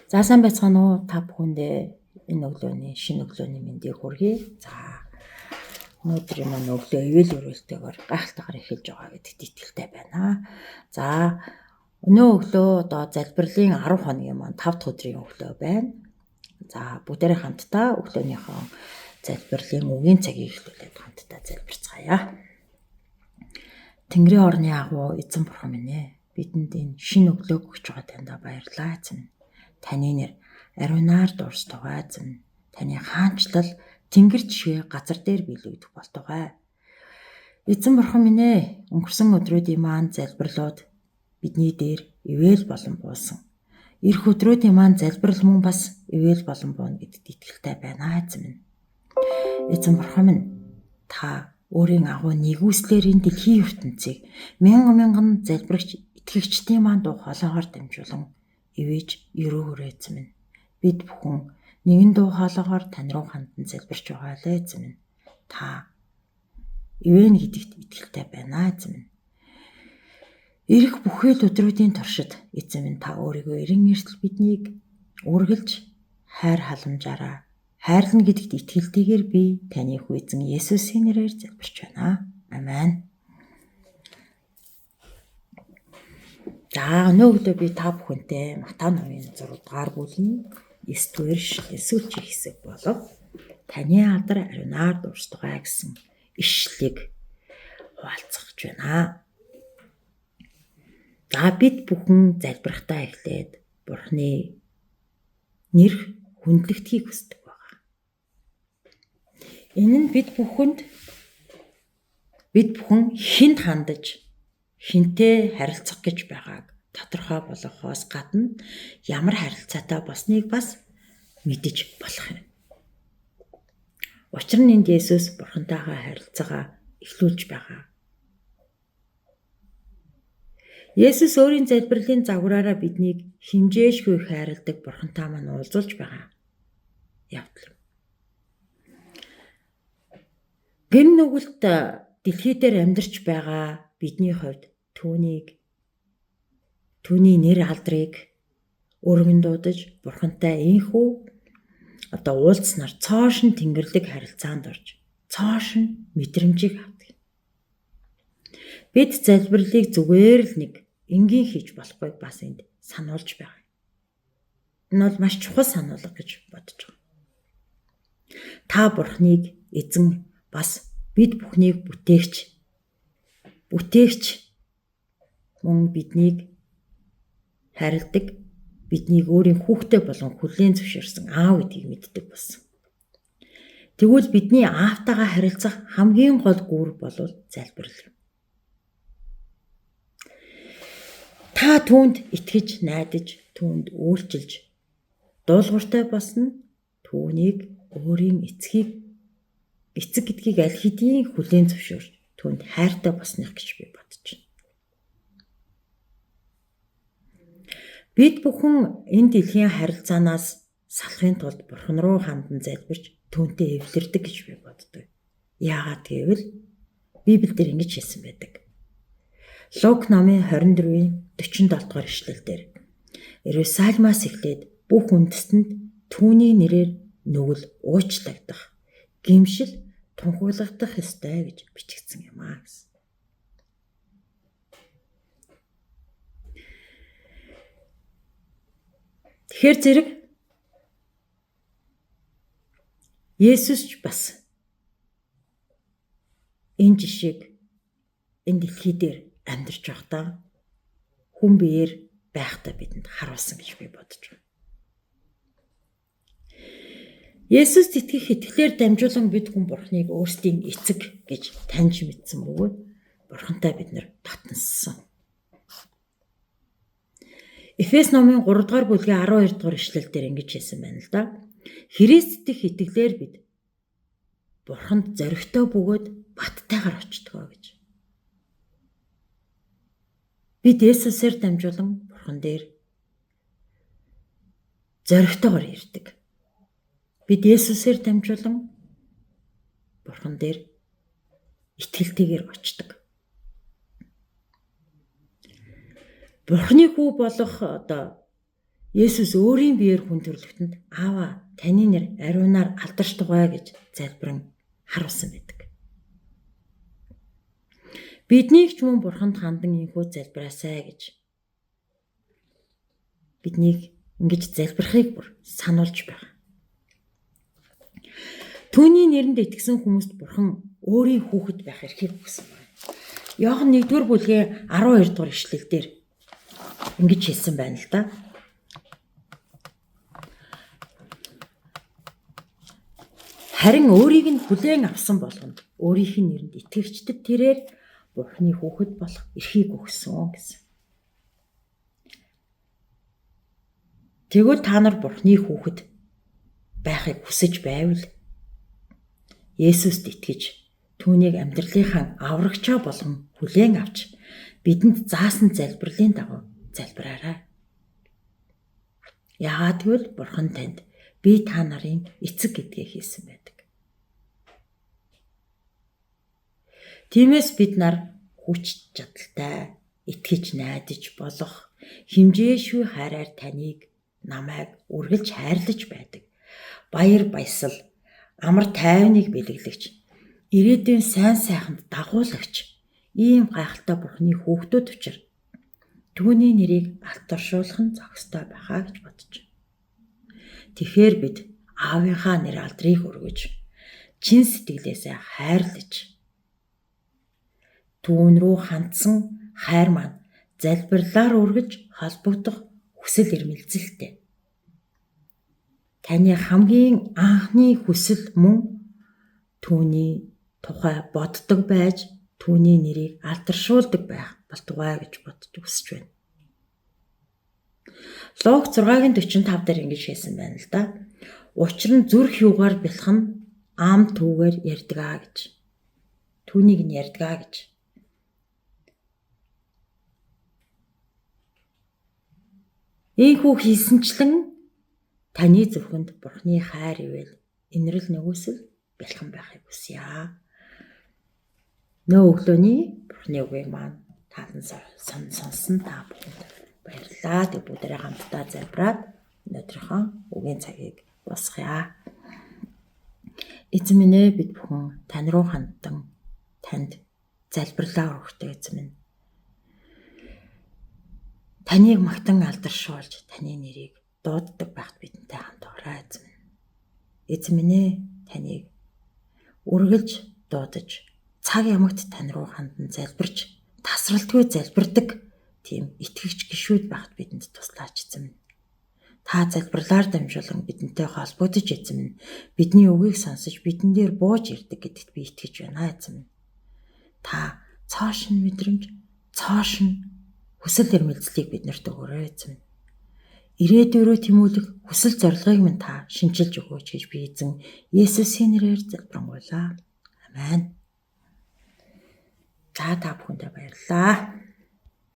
За сайн байцгаана уу та бүхэндээ энэ өглөөний шинэ өглөөний мэндийг хүргэе. За өнөөдрийн маань өглөө ивэл өрөөлтэйгээр гайхалтайгаар эхэлж байгаа гэдэгт итгэлтэй байна. За өнөө өглөө одоо залбирлын 10 хоногийн маань 5 дахь өдрийн өглөө байна. За бүгдээрээ хамтдаа өглөөнийхөө залбирлын үгийн цагийг эхлүүлээд хамтдаа залбирцгаая. Тэнгэрийн орны агуу эзэн бурхан минь ээ, бидэнд энэ шинэ өглөөг өгч байгаа таньда баярлалаа эзэн. Таны нэр ариунаар дурс тугай эзэн. Таны хаанчлал тэнгэр жишээ газар дээр биелэгдэх болтугай. Эзэн бурхан минь ээ, өнгөрсөн өдрүүдийн маань залбирлууд бидний дээр ивэл болон буусан. Ирэх өдрүүдийн маань залбирал мөн бас ивэл болон бууна гэдэгт итгэлтэй байна эзэн минь. Эзэн бурхан минь, та өөрийн агуу нэгүслэр энэ дэлхийн ертөнцийг мянган залбирагч итгэгчдийн маань дуу хоолойгоор дамжуулан ивэж өрөөгөр эзэн минь. Бид бүхэн нэгэн дуу хоолойгоор тань руу хандан залбирч байгаа лээ эзэн минь. Та ивэн гэдэгт итгэлтэй байна эзэн минь. Ирэх бүхэл өдрүүдийн туршид эзэн минь, та өөрийгөө эрен эрсдэл биднийг үргэлж хайр халамжаараа хайрлна гэдэгт итгэлтэйгээр би таны хүү эзэн Есүсийн нэрээр залбирч байна. Амен. За өнөө өглөө би та бүхэнтэй Матай номын 6 дугаар бүлгийн 9-р сүүлчийн хэсэг болов таны алдар ариунаар дурсдгаа гэсэн ишлэлийг хуваалцах байна. За бид бүхэн залбирахтаа эхлээд Бурхны нэр хүндлэгдхийг хүсдэг байна. Энэ нь бид бүхэн хэнд хандаж хинтээ харилцах гэж байгааг тодорхой болгохоос гадна ямар харилцаатай болсныг бас мэдэж болох юм. Учир нь энд Есүс Бурхантайгаа харилцаагаа эхлүүлж байгаа. Есүс өөрийн залбирлын загвараараа биднийг химжээшгүй хайрладаг Бурхантай маань уулзуулж байгаа явдал. Гэм нүгэлт дэлхий дээр амьдарч байгаа бидний хувьд түүний нэр алдрыг өргөн дуудаж Бурхантай инхүү уулзнаар цоошин тэнгэрлэг харилцаанд орж цоошин мэдрэмжийг авдаг. Бид залбирлыг зүгээр л нэг энгийн хийж болохгүй бас энд сануулж байгаа. Энэ бол маш чухал сануулга гэж бодож байгаа. Та Бурхныг эзэн бас бид бүхнийг бүтээгч мөн биднийг харилдаг, биднийг өөрийн хүүхдээ болон хүлээн зөвшөөрсөн аав гэдгийг мэддэг болсон. Тэгвэл бидний аавтайгаа харилцах хамгийн гол гүүр бол залбирал. Та түүнд итгэж, найдаж, түүнд үйлчилж, дуулууртай болсон түүнийг өөрийн эцэг гэдгийг аль хэдийн хүлээн зөвшөөрч, түүнд хайртай болсных гэж би бодож байна. Бид бүхэн энэ дэлхийн харилцаанаас салахын тулд Бурхан руу хандан залбирч түүнтэй эвлэрдэг гэж би боддог. Яагаад гэвэл Библиэлд ингэж хэлсэн байдаг. Лук номын 24-ийн 47 дугаар ишлэлдэр Иерусалимаас эхлээд бүх үндэстэнд түүний нэрээр нүгэл уучлагдах, гимшил тунхаглагдах ёстой гэж бичигдсэн юм аа гэсэн. Тэгэхээр зэрэг Есүс ч бас энэ жишээг энэ дэлхий дээр амьдарч байхдаа хүн биеэр байхдаа бидэнд харуулсан гэж би бодож байна. Есүст итгэх итгэлээр дамжуулан бид хүн Бурхныг өөрсдийн эцэг гэж таньж мэдсэн бөгөөд Бурхантай бид нар татнассан. Эфес номын 3 дугаар бүлгийн 12 дугаар ишлэлдэр ингэж хэлсэн байна л да. Христ дэх итгэлээр бид Бурханд зоригтой бөгөөд баттайгаар очтгоо гэж. Бид Есүсээр дамжуулан Бурхан дээр зоригтойгоор ирдэг. Бид Есүсээр дамжуулан Бурхан дээр итгэлтэйгээр очдог. Бурхны хүү болох Есүс өөрийн биеэр хүн төрлөختөнд Аава таны нэр ариунаар алдаршдугай гэж залбирэн харуулсан байдаг. Биднийг ч мөн Бурханд хандан инхүү залбираасай гэж биднийг ингэж залбирахыг бүр сануулж байна. Түүний нэрэнд итгэсэн хүмүүст Бурхан өөрийн хүүхэд байх эрхийг өгсөн байна. Иохан 1-р бүлгийн 12 дугаар ишлэлдэр ингэж хэлсэн байна л да. Харин өөрийг нь хүлээн авсан болгонд өөрийнх нь нэрэнд итгэгчдэд тэрээр Бурханы хүүхэд болох эрхийг өгсөн гэсэн. Тэгвэл та нар Бурханы хүүхэд байхыг хүсэж байвал Есүст итгэж түүнийг амьдралынхаа аврагчаа болгон хүлээн авч бидэнд заасан залбирлын дагуу залбираарай. Яагаад гэвэл Бурхан танд би та нарын эцэг гэдгээ хэлсэн байдаг. Тиймээс бид нар хүч чадалтай, итгэж найдаж болох хэмжээшгүй хайраар таныг намайг үргэлж хайрлаж байдаг. Баяр баясал, амар тайвныг бэлэглэгч, ирээдүйн сайн сайханд дагуулагч, ийм гайхалтай Бурханы хүүхдүүд учраас түүний нэрийг алдаршуулах нь зохистой байхаа гэж бодож байна. Тэгэхээр бид Аавынхаа нэр алдрыг өргөж, чин сэтгэлээсээ хайрлаж, түүн рүү хандсан хайр маань залбирлаар үргэж холбогдох хүсэл эрмэлзэлтэй. Таны хамгийн анхны хүсэл мөн түүний тухай боддог байж, түүний нэрийг алдаршуулдаг байх болтугай гэж бодож хүсэж байна. Луг 6:45 дээр ингэж хэлсэн байна л да. Учир нь зүрх юугаар бэлхэн ам түүгээр ярьдгаа гэж. Түүнийг нь ярьдгаа гэж. Ийхүү хийсэнчлэн таны зүрхэнд Бурханы хайр ивэл инрэл нөгөөсөл бэлхэн байхыг хүсье. Өглөөний Бурханы үгийг маань таалан сонсон та бүхэнд баярлалаа. Тэг бүгдээрээ хамтдаа залбираад өнөөдрийнхөө үгийн цагийг босгоё. Эзэн минь ээ, бид бүхэн тань руу хандан танд залбирлаа өргөхтэй эзэн минь. Таныг магтан алдаршуулж, таны нэрийг дууддаг байхад бидэнтэй хамт ороо эзэн минь. Эзэн минь ээ, таныг үргэлж дуудаж, цаг ямагт тань руу хандан залбирч, тасралтгүй залбирдаг тийм итгэгч гишүүд байхад бидэнд туслаач эзэн минь. Та залбирлаар дамжуулан бидэнтэй холбогдож эзэн минь, бидний үгийг сонсож бидэн дээр бууж ирдэг гэдэгт би итгэж байна эзэн минь. Та цоошин мэдрэмж, цоошин хүсэл эрмэлзлийг биднэрт өгөөрэй эзэн минь. Ирээдүйрөө тэмүүлэх хүсэл зорилгыг минь та шинчилж өгөөч гэж би эзэн Есүсийн нэрээр залбирanгуйлаа. Амен. Та бүхэндээ баярлалаа.